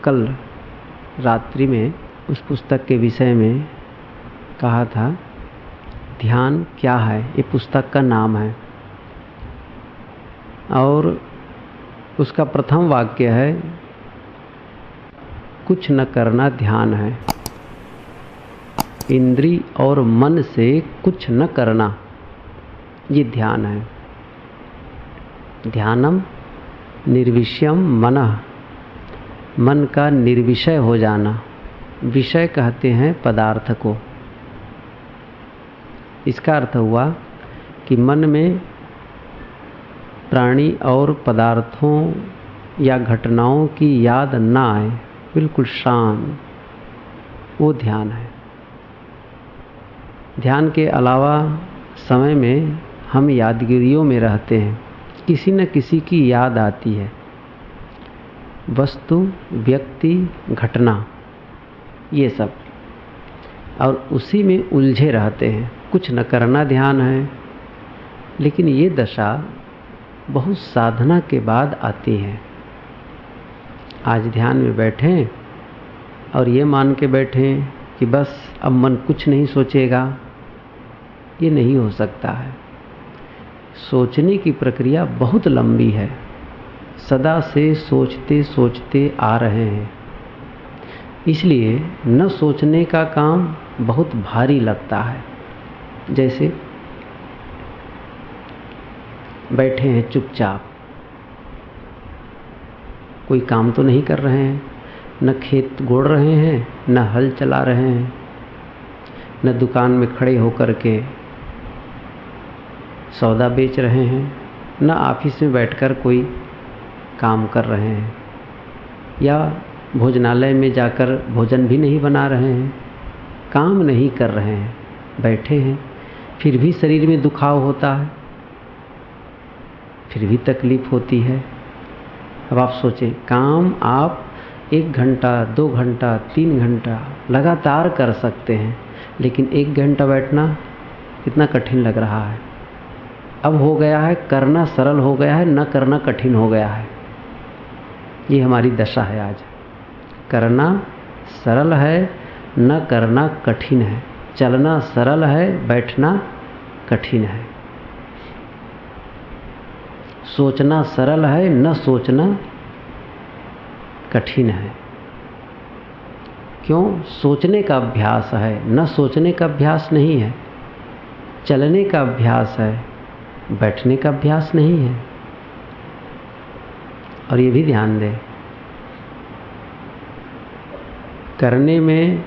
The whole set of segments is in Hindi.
कल रात्रि में उस पुस्तक के विषय में कहा था। ध्यान क्या है, ये पुस्तक का नाम है और उसका प्रथम वाक्य है, कुछ न करना ध्यान है। इंद्री और मन से कुछ न करना, ये ध्यान है। ध्यानम निर्विषयम मनः, मन का निर्विषय हो जाना। विषय कहते हैं पदार्थ को। इसका अर्थ हुआ कि मन में प्राणी और पदार्थों या घटनाओं की याद ना आए, बिल्कुल शांत, वो ध्यान है। ध्यान के अलावा समय में हम यादगिरियों में रहते हैं, किसी न किसी की याद आती है, वस्तु, व्यक्ति, घटना, ये सब, और उसी में उलझे रहते हैं। कुछ न करना ध्यान है, लेकिन ये दशा बहुत साधना के बाद आती है। आज ध्यान में बैठें और ये मान के बैठें कि बस अब मन कुछ नहीं सोचेगा, ये नहीं हो सकता है। सोचने की प्रक्रिया बहुत लंबी है, सदा से सोचते सोचते आ रहे हैं, इसलिए न सोचने का काम बहुत भारी लगता है। जैसे बैठे हैं चुपचाप, कोई काम तो नहीं कर रहे हैं, न खेत गोड़ रहे हैं, न हल चला रहे हैं, न दुकान में खड़े होकर के सौदा बेच रहे हैं, न ऑफिस में बैठकर कोई काम कर रहे हैं, या भोजनालय में जाकर भोजन भी नहीं बना रहे हैं, काम नहीं कर रहे हैं, बैठे हैं। फिर भी शरीर में दुखाव होता है, फिर भी तकलीफ होती है। अब आप सोचें, काम आप 1 घंटा, 2 घंटा, 3 घंटा लगातार कर सकते हैं, लेकिन 1 घंटा बैठना कितना कठिन लग रहा है। अब हो गया है, करना सरल हो गया है, न करना कठिन हो गया है। ये हमारी दशा है आज। करना सरल है, न करना कठिन है। चलना सरल है, बैठना कठिन है। सोचना सरल है, न सोचना कठिन है। क्यों? सोचने का अभ्यास है, न सोचने का अभ्यास नहीं है। चलने का अभ्यास है, बैठने का अभ्यास नहीं है। और ये भी ध्यान दें, करने में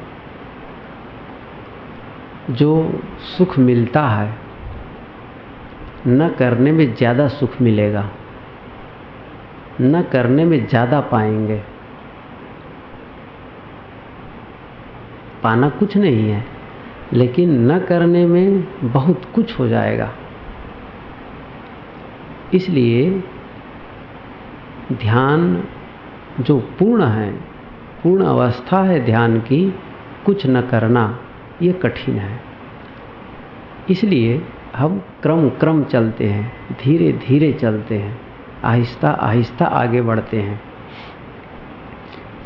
जो सुख मिलता है, न करने में ज़्यादा सुख मिलेगा, न करने में ज़्यादा पाएंगे। पाना कुछ नहीं है, लेकिन न करने में बहुत कुछ हो जाएगा। इसलिए ध्यान जो पूर्ण है, पूर्ण अवस्था है ध्यान की, कुछ न करना, ये कठिन है। इसलिए हम क्रम चलते हैं, धीरे धीरे चलते हैं, आहिस्ता आहिस्ता आगे बढ़ते हैं।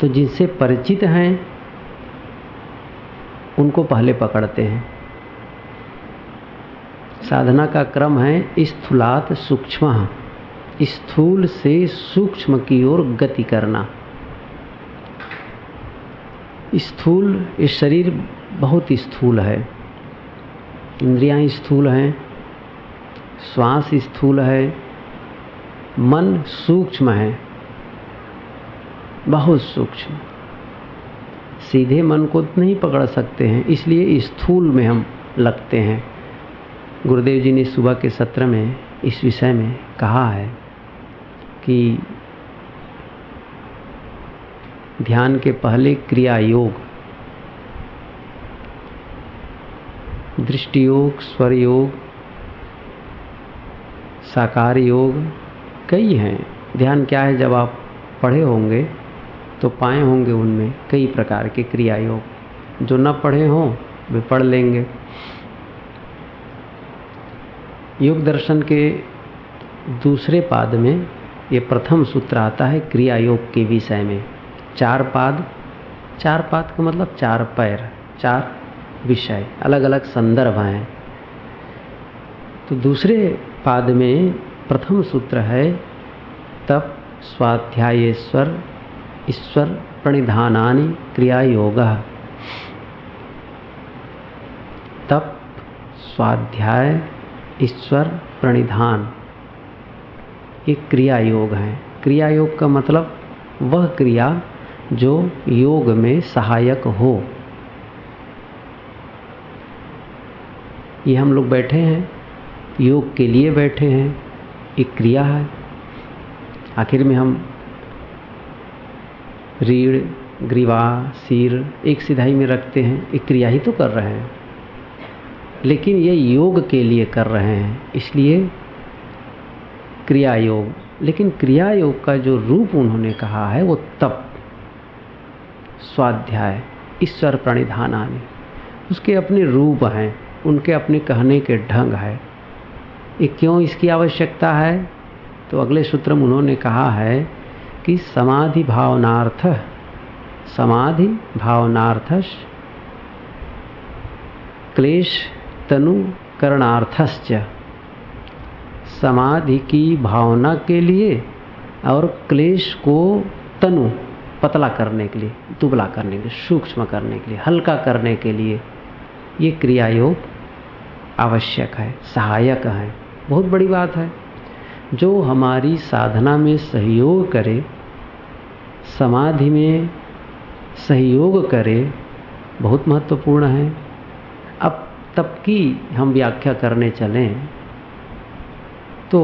तो जिनसे परिचित हैं उनको पहले पकड़ते हैं। साधना का क्रम है स्थूलात् सूक्ष्मः, स्थूल से सूक्ष्म की ओर गति करना। स्थूल, ये शरीर बहुत स्थूल है, इंद्रियां स्थूल हैं, श्वास स्थूल है, मन सूक्ष्म है, बहुत सूक्ष्म। सीधे मन को नहीं पकड़ सकते हैं, इसलिए स्थूल में हम लगते हैं। गुरुदेव जी ने सुबह के सत्र में इस विषय में कहा है कि ध्यान के पहले क्रिया योग, दृष्टि योग, स्वर योग, साकार योग, कई हैं। ध्यान क्या है, जब आप पढ़े होंगे तो पाए होंगे उनमें कई प्रकार के क्रिया योग। जो न पढ़े हों वे पढ़ लेंगे। योग दर्शन के दूसरे पाद में ये प्रथम सूत्र आता है क्रिया योग के विषय में। चार पाद, चार पाद का मतलब चार पैर, चार विषय, अलग अलग संदर्भ हैं। तो दूसरे पाद में प्रथम सूत्र है तप स्वाध्यायेश्वर ईश्वर प्रणिधानानि क्रिया योगः। तप स्वाध्याय ईश्वर प्रणिधान ये क्रिया योग है। क्रिया योग का मतलब वह क्रिया जो योग में सहायक हो। ये हम लोग बैठे हैं, योग के लिए बैठे हैं, एक क्रिया है। आखिर में हम रीढ़, ग्रीवा, सिर एक सिधाई में रखते हैं, एक क्रिया ही तो कर रहे हैं, लेकिन ये योग के लिए कर रहे हैं, इसलिए क्रिया योग। लेकिन क्रिया योग का जो रूप उन्होंने कहा है वो तप स्वाध्याय ईश्वर प्रणिधानानि, उसके अपने रूप हैं, उनके अपने कहने के ढंग है। ये क्यों इसकी आवश्यकता है? तो अगले सूत्र में उन्होंने कहा है कि समाधि भावनार्थ, समाधि भावनार्थश क्लेश तनु करणार्थश्च, समाधि की भावना के लिए और क्लेश को तनु पतला करने के लिए, दुबला करने के लिए, सूक्ष्म करने के लिए, हल्का करने के लिए ये क्रिया योग आवश्यक है, सहायक है। बहुत बड़ी बात है। जो हमारी साधना में सहयोग करे, समाधि में सहयोग करे, बहुत महत्वपूर्ण है। अब तप की हम व्याख्या करने चलें तो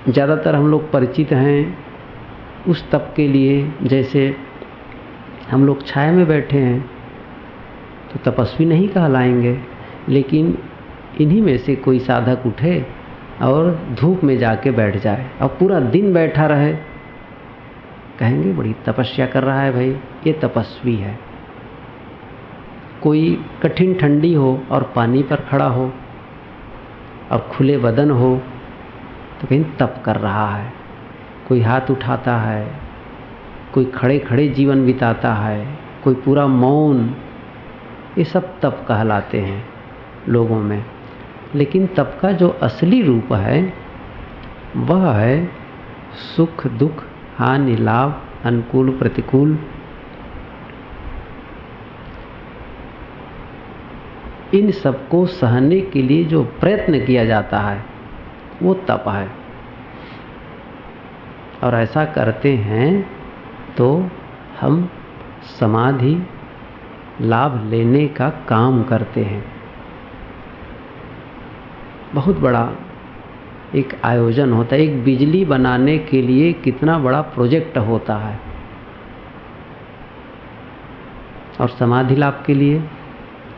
ज़्यादातर हम लोग परिचित हैं उस तप के लिए, जैसे हम लोग छाया में बैठे हैं तो तपस्वी नहीं कहलाएंगे, लेकिन इन्हीं में से कोई साधक उठे और धूप में जाके बैठ जाए और पूरा दिन बैठा रहे, कहेंगे बड़ी तपस्या कर रहा है भाई, ये तपस्वी है। कोई कठिन ठंडी हो और पानी पर खड़ा हो और खुले बदन हो तो कहीं तप कर रहा है। कोई हाथ उठाता है, कोई खड़े खड़े जीवन बिताता है, कोई पूरा मौन, ये सब तप कहलाते हैं लोगों में। लेकिन तप का जो असली रूप है वह है सुख दुख हानि लाभ अनुकूल प्रतिकूल, इन सबको सहने के लिए जो प्रयत्न किया जाता है वो तप है। और ऐसा करते हैं तो हम समाधि लाभ लेने का काम करते हैं। बहुत बड़ा एक आयोजन होता है। एक बिजली बनाने के लिए कितना बड़ा प्रोजेक्ट होता है, और समाधि लाभ के लिए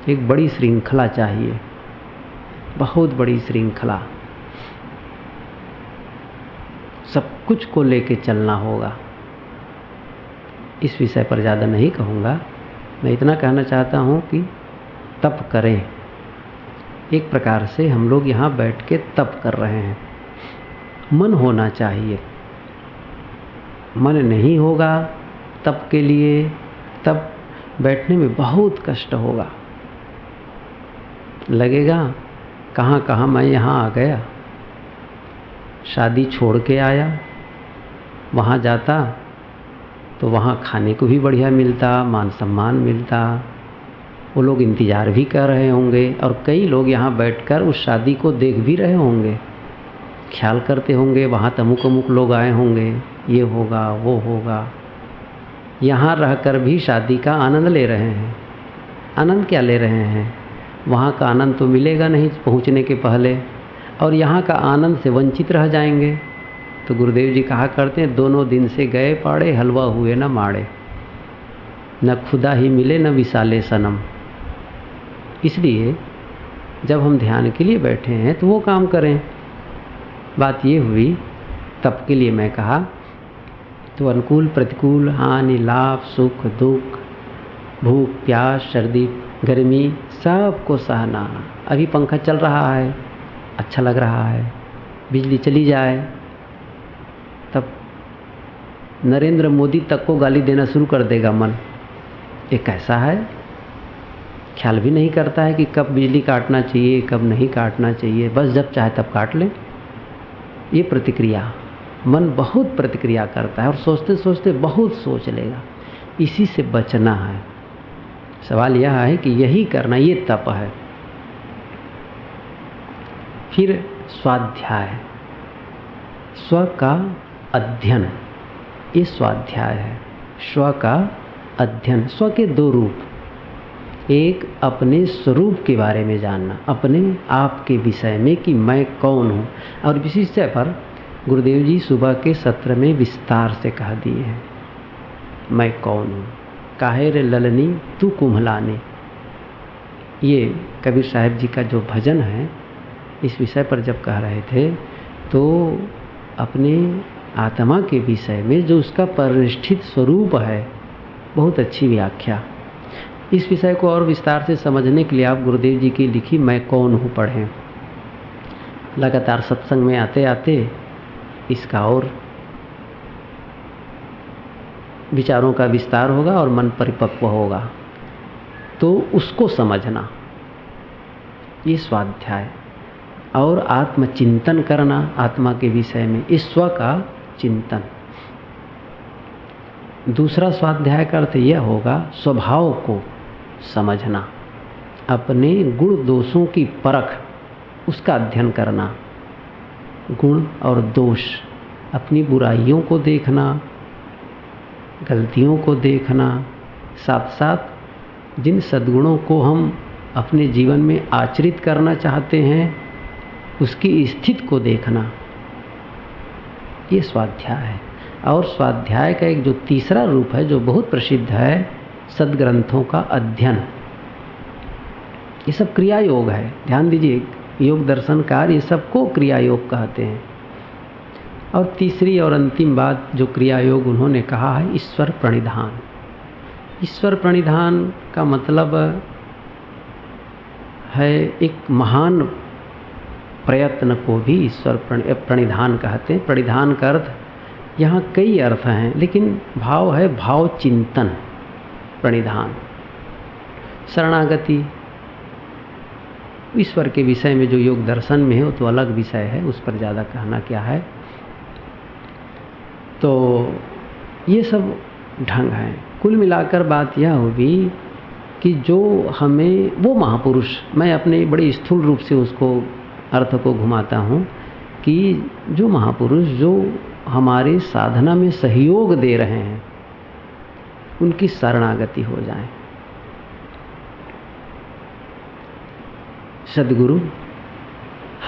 एक बड़ी श्रृंखला चाहिए, बहुत बड़ी श्रृंखला। सब कुछ को लेके चलना होगा। इस विषय पर ज़्यादा नहीं कहूँगा, मैं इतना कहना चाहता हूँ कि तप करें। एक प्रकार से हम लोग यहाँ बैठ के तप कर रहे हैं। मन होना चाहिए। मन नहीं होगा तप के लिए, तब बैठने में बहुत कष्ट होगा। लगेगा कहाँ कहाँ मैं यहाँ आ गया, शादी छोड़ के आया, वहाँ जाता तो वहाँ खाने को भी बढ़िया मिलता, मान सम्मान मिलता, वो लोग इंतज़ार भी कर रहे होंगे, और कई लोग यहाँ बैठकर उस शादी को देख भी रहे होंगे, ख्याल करते होंगे वहाँ तमुक अमुक लोग आए होंगे, ये होगा वो होगा। यहाँ रहकर भी शादी का आनंद ले रहे हैं। आनंद क्या ले रहे हैं? वहाँ का आनंद तो मिलेगा नहीं पहुँचने के पहले, और यहाँ का आनंद से वंचित रह जाएंगे। तो गुरुदेव जी कहा करते हैं, दोनों दिन से गए पाड़े, हलवा हुए न माड़े, न खुदा ही मिले न विशाले सनम। इसलिए जब हम ध्यान के लिए बैठे हैं तो वो काम करें। बात ये हुई तप के लिए मैं कहा, तो अनुकूल प्रतिकूल हानि लाभ सुख दुख भूख प्यास सर्दी गर्मी सबको सहना। अभी पंखा चल रहा है, अच्छा लग रहा है, बिजली चली जाए तब नरेंद्र मोदी तक को गाली देना शुरू कर देगा मन। ये कैसा है, ख्याल भी नहीं करता है कि कब बिजली काटना चाहिए, कब नहीं काटना चाहिए, बस जब चाहे तब काट ले। ये प्रतिक्रिया, मन बहुत प्रतिक्रिया करता है और सोचते सोचते बहुत सोच लेगा। इसी से बचना है। सवाल यह है कि यही करना, ये तप है। फिर स्वाध्याय, स्व का अध्ययन, ये स्वाध्याय है। स्व का अध्ययन, स्व के दो रूप, एक अपने स्वरूप के बारे में जानना, अपने आप के विषय में कि मैं कौन हूँ। और इस विषय पर गुरुदेव जी सुबह के सत्र में विस्तार से कह दिए हैं, मैं कौन हूँ। काहे रे ललनी तू कुम्हलाने, ये कबीर साहब जी का जो भजन है, इस विषय पर जब कह रहे थे तो अपने आत्मा के विषय में जो उसका परिनिष्ठित स्वरूप है, बहुत अच्छी व्याख्या। इस विषय को और विस्तार से समझने के लिए आप गुरुदेव जी की लिखी मैं कौन हूँ पढ़ें। लगातार सत्संग में आते आते इसका और विचारों का विस्तार होगा और मन परिपक्व होगा, तो उसको समझना, ये स्वाध्याय। और आत्मचिंतन करना आत्मा के विषय में, इस स्व का चिंतन। दूसरा स्वाध्याय का अर्थ यह होगा स्वभाव को समझना, अपने गुण दोषों की परख, उसका अध्ययन करना। गुण और दोष, अपनी बुराइयों को देखना, गलतियों को देखना, साथ साथ जिन सद्गुणों को हम अपने जीवन में आचरित करना चाहते हैं उसकी स्थिति को देखना, ये स्वाध्याय है। और स्वाध्याय का एक जो तीसरा रूप है जो बहुत प्रसिद्ध है, सद्ग्रंथों का अध्ययन। ये सब क्रिया योग है, ध्यान दीजिए, योग दर्शनकार ये सबको क्रिया योग कहते हैं। और तीसरी और अंतिम बात जो क्रिया योग उन्होंने कहा है, ईश्वर प्रणिधान। ईश्वर प्रणिधान का मतलब है एक महान प्रयत्न को भी ईश्वर प्रणिधान कहते हैं। प्रणिधान का अर्थ, यहाँ कई अर्थ हैं लेकिन भाव है भाव चिंतन। प्रणिधान, शरणागति, ईश्वर के विषय में जो योग दर्शन में है वो तो अलग विषय है, उस पर ज़्यादा कहना क्या है। तो ये सब ढंग हैं। कुल मिलाकर बात यह होगी कि जो हमें वो महापुरुष, मैं अपने बड़े स्थूल रूप से उसको अर्थ को घुमाता हूँ कि जो महापुरुष जो हमारे साधना में सहयोग दे रहे हैं उनकी शरणागति हो जाए। सद्गुरु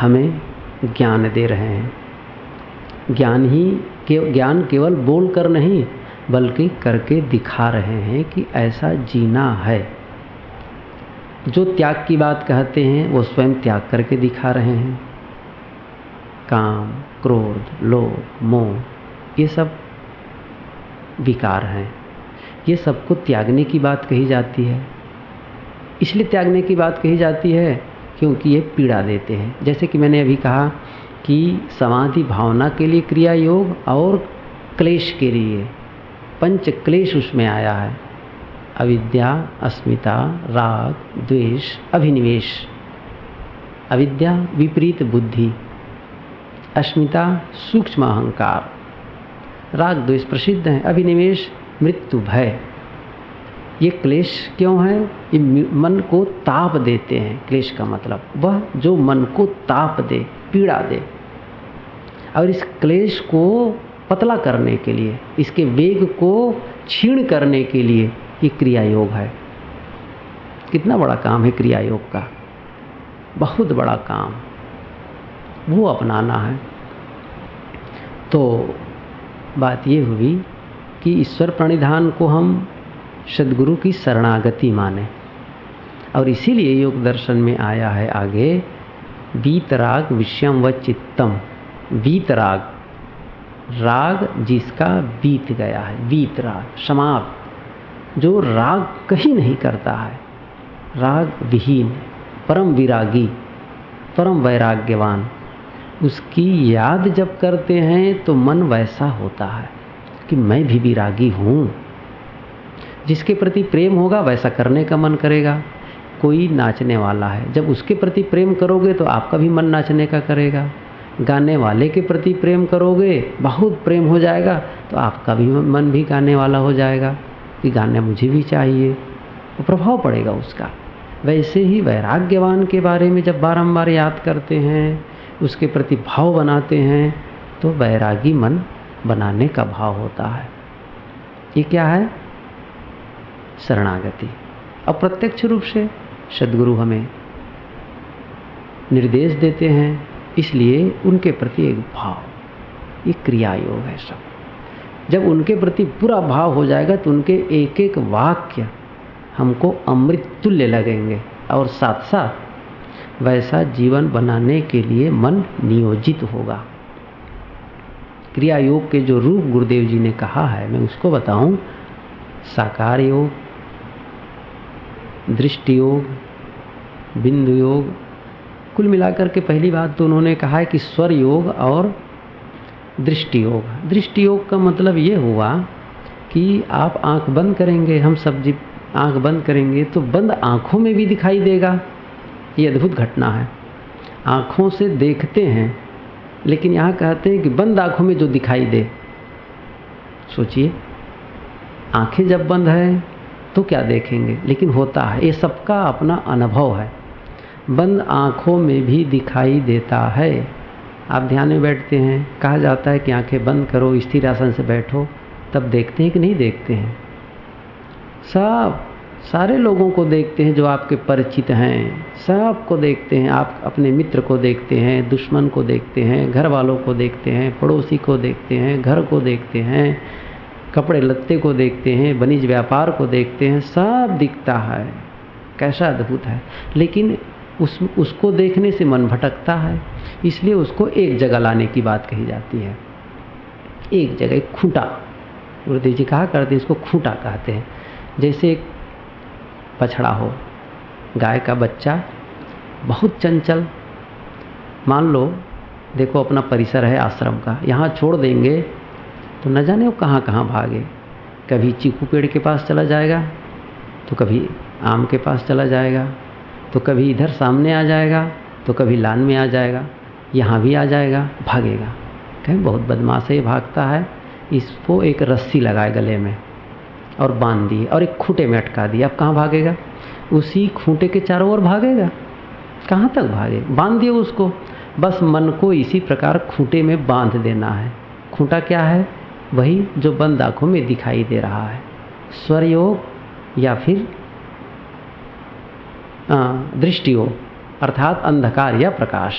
हमें ज्ञान दे रहे हैं, ज्ञान केवल बोल कर नहीं बल्कि करके दिखा रहे हैं कि ऐसा जीना है। जो त्याग की बात कहते हैं वो स्वयं त्याग करके दिखा रहे हैं। काम, क्रोध, लोभ, मोह, ये सब विकार हैं। ये सबको त्यागने की बात कही जाती है। इसलिए त्यागने की बात कही जाती है क्योंकि ये पीड़ा देते हैं। जैसे कि मैंने अभी कहा कि समाधि भावना के लिए क्रिया योग और क्लेश के लिए पंच क्लेश उसमें आया है। अविद्या, अस्मिता, राग, द्वेष, अभिनिवेश। अविद्या विपरीत बुद्धि, अस्मिता सूक्ष्म अहंकार, राग द्वेष प्रसिद्ध है, अभिनिवेश मृत्यु भय। ये क्लेश क्यों है? ये मन को ताप देते हैं। क्लेश का मतलब वह जो मन को ताप दे, पीड़ा दे। और इस क्लेश को पतला करने के लिए, इसके वेग को क्षीण करने के लिए ये क्रिया योग है। कितना बड़ा काम है क्रिया योग का, बहुत बड़ा काम, वो अपनाना है। तो बात ये हुई कि ईश्वर प्रणिधान को हम सद्गुरु की शरणागति माने। और इसीलिए योग दर्शन में आया है आगे, वीतराग विषयम व चित्तम। वीतराग, राग जिसका बीत गया है, वीतराग समाप्त, जो राग कहीं नहीं करता है, राग विहीन, परम विरागी, परम वैराग्यवान, उसकी याद जब करते हैं तो मन वैसा होता है। कि मैं भी विरागी हूँ। जिसके प्रति प्रेम होगा वैसा करने का मन करेगा। कोई नाचने वाला है, जब उसके प्रति प्रेम करोगे तो आपका भी मन नाचने का करेगा। गाने वाले के प्रति प्रेम करोगे, बहुत प्रेम हो जाएगा, तो आपका भी मन भी गाने वाला हो जाएगा कि गाना मुझे भी चाहिए, तो प्रभाव पड़ेगा उसका। वैसे ही वैराग्यवान के बारे में जब बारंबार याद करते हैं, उसके प्रति भाव बनाते हैं, तो वैरागी मन बनाने का भाव होता है। ये क्या है? शरणागति। अप्रत्यक्ष रूप से सद्गुरु हमें निर्देश देते हैं, इसलिए उनके प्रति एक भाव, ये क्रिया योग है सब। जब उनके प्रति पूरा भाव हो जाएगा तो उनके एक एक वाक्य हमको अमृत तुल्य लगेंगे, और साथ साथ वैसा जीवन बनाने के लिए मन नियोजित होगा। क्रिया योग के जो रूप गुरुदेव जी ने कहा है, मैं उसको बताऊं। साकार योग, दृष्टि योग, बिंदु योग। कुल मिलाकर के पहली बात तो उन्होंने कहा है कि स्वर योग और दृष्टि योग। दृष्टि योग का मतलब ये हुआ कि आप आंख बंद करेंगे, हम सब जी आंख बंद करेंगे तो बंद आंखों में भी दिखाई देगा। ये अद्भुत घटना है। आंखों से देखते हैं, लेकिन यहाँ कहते हैं कि बंद आंखों में जो दिखाई दे। सोचिए, आंखें जब बंद है तो क्या देखेंगे, लेकिन होता है। ये सबका अपना अनुभव है। बंद आंखों में भी दिखाई देता है। आप ध्यान में बैठते हैं, कहा जाता है कि आंखें बंद करो, स्थिर आसन से बैठो, तब देखते हैं कि नहीं देखते हैं? सब सारे लोगों को देखते हैं जो आपके परिचित हैं, सबको देखते हैं। आप अपने मित्र को देखते हैं, दुश्मन को देखते हैं, घर वालों को देखते हैं, पड़ोसी को देखते हैं, घर को देखते हैं, कपड़े लत्ते को देखते हैं, वाणिज्य व्यापार को देखते हैं, सब दिखता है। कैसा अद्भुत है। लेकिन उसको देखने से मन भटकता है, इसलिए उसको एक जगह लाने की बात कही जाती है। एक जगह, एक खूंटा। गुरुदेव जी कहा करते हैं इसको खूंटा कहते हैं। जैसे एक बछड़ा हो, गाय का बच्चा बहुत चंचल, मान लो देखो अपना परिसर है आश्रम का, यहाँ छोड़ देंगे तो न जाने वो कहाँ कहाँ भागे। कभी चीकू पेड़ के पास चला जाएगा, तो कभी आम के पास चला जाएगा, तो कभी इधर सामने आ जाएगा, तो कभी लान में आ जाएगा, यहाँ भी आ जाएगा, भागेगा। कहीं बहुत बदमाश है, भागता है। इसको एक रस्सी लगाए गले में और बांध दिए और एक खूंटे में अटका दिया। अब कहाँ भागेगा? उसी खूंटे के चारों ओर भागेगा। कहाँ तक भागे? बांध दिए उसको। बस मन को इसी प्रकार खूंटे में बांध देना है। खूंटा क्या है? वही जो बंद आँखों में दिखाई दे रहा है। स्वर योग या फिर दृष्टि योग, अर्थात अंधकार या प्रकाश।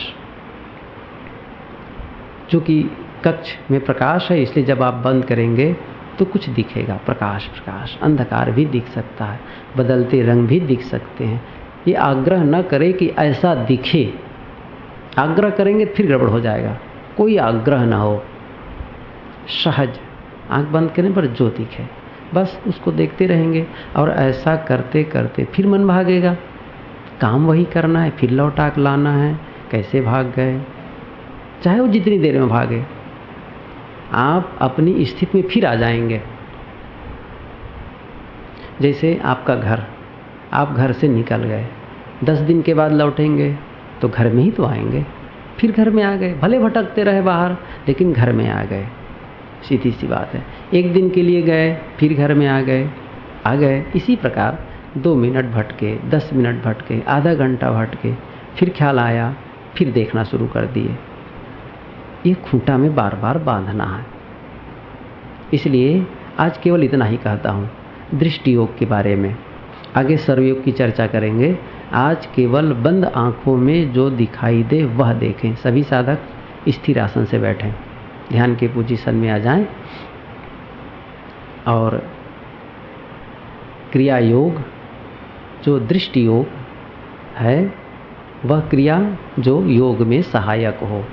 चूँकि कक्ष में प्रकाश है, इसलिए जब आप बंद करेंगे तो कुछ दिखेगा। प्रकाश प्रकाश, अंधकार भी दिख सकता है, बदलते रंग भी दिख सकते हैं। ये आग्रह न करें कि ऐसा दिखे। आग्रह करेंगे फिर गड़बड़ हो जाएगा। कोई आग्रह ना हो, सहज आंख बंद करने पर जो दिखे बस उसको देखते रहेंगे। और ऐसा करते करते फिर मन भागेगा। काम वही करना है, फिर लौटा के लाना है। कैसे भाग गए, चाहे वो जितनी देर में भागे, आप अपनी स्थिति में फिर आ जाएंगे। जैसे आपका घर, आप घर से निकल गए, 10 दिन के बाद लौटेंगे तो घर में ही तो आएंगे। फिर घर में आ गए, भले भटकते रहे बाहर, लेकिन घर में आ गए। सीधी सी बात है। 1 दिन के लिए गए, फिर घर में आ गए। इसी प्रकार 2 मिनट भटके, 10 मिनट भटके, आधा घंटा भटके, फिर ख्याल आया, फिर देखना शुरू कर दिए। ये खूंटा में बार बार बांधना है। इसलिए आज केवल इतना ही कहता हूँ दृष्टि योग के बारे में। आगे सर्वयोग की चर्चा करेंगे। आज केवल बंद आँखों में जो दिखाई दे वह देखें। सभी साधक स्थिर आसन से बैठें, ध्यान के पोजीशन में आ जाएं। और क्रिया योग जो दृष्टि योग है, वह क्रिया जो योग में सहायक हो।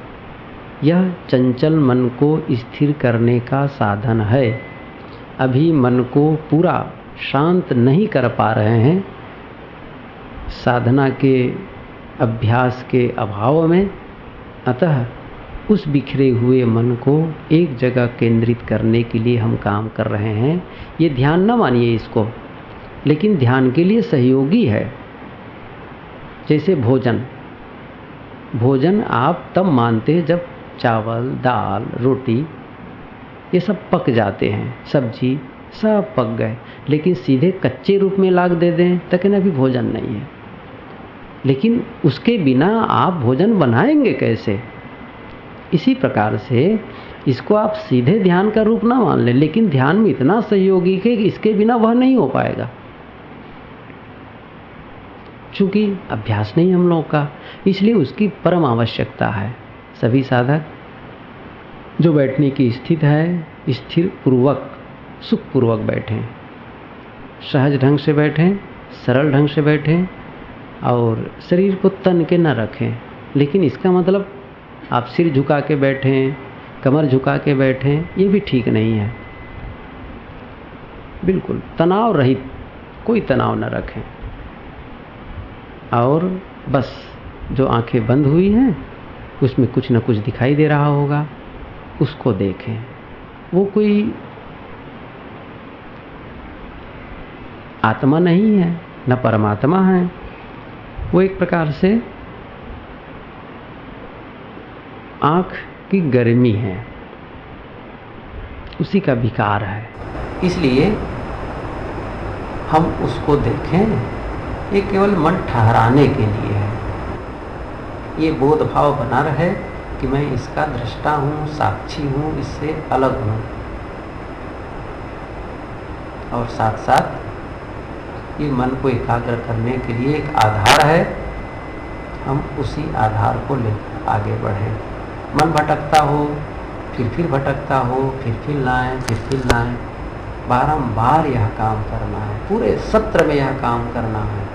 यह चंचल मन को स्थिर करने का साधन है। अभी मन को पूरा शांत नहीं कर पा रहे हैं साधना के अभ्यास के अभाव में, अतः उस बिखरे हुए मन को एक जगह केंद्रित करने के लिए हम काम कर रहे हैं। ये ध्यान न मानिए इसको, लेकिन ध्यान के लिए सहयोगी है। जैसे भोजन, भोजन आप तब मानते हैं जब चावल, दाल, रोटी ये सब पक जाते हैं, सब्जी सब पक गए, लेकिन सीधे कच्चे रूप में लाग दे दें तो कहना अभी भोजन नहीं है। लेकिन उसके बिना आप भोजन बनाएंगे कैसे? इसी प्रकार से इसको आप सीधे ध्यान का रूप ना मान लें, लेकिन ध्यान में इतना सहयोगी है कि इसके बिना वह नहीं हो पाएगा, चूँकि अभ्यास नहीं हम लोगों का, इसलिए उसकी परम आवश्यकता है। सभी साधक जो बैठने की स्थिति है, स्थिर पूर्वक सुखपूर्वक बैठें, सहज ढंग से बैठें, सरल ढंग से बैठें और शरीर को तन के न रखें। लेकिन इसका मतलब आप सिर झुका के बैठें, कमर झुका के बैठें, ये भी ठीक नहीं है। बिल्कुल तनाव रहित, कोई तनाव न रखें और बस जो आंखें बंद हुई हैं उसमें कुछ न कुछ दिखाई दे रहा होगा, उसको देखें। वो कोई आत्मा नहीं है, न परमात्मा है, वो एक प्रकार से आँख की गर्मी है, उसी का विकार है। इसलिए हम उसको देखें, ये केवल मन ठहराने के लिए है। ये बोध भाव बना रहे कि मैं इसका दृष्टा हूँ, साक्षी हूँ, इससे अलग हूँ, और साथ साथ ये मन को एकाग्र करने के लिए एक आधार है, हम उसी आधार को लेकर आगे बढ़ें। मन भटकता हो, फिर भटकता हो, फिर लाएं, फिर लाएं, बारंबार यह काम करना है, पूरे सत्र में यह काम करना है।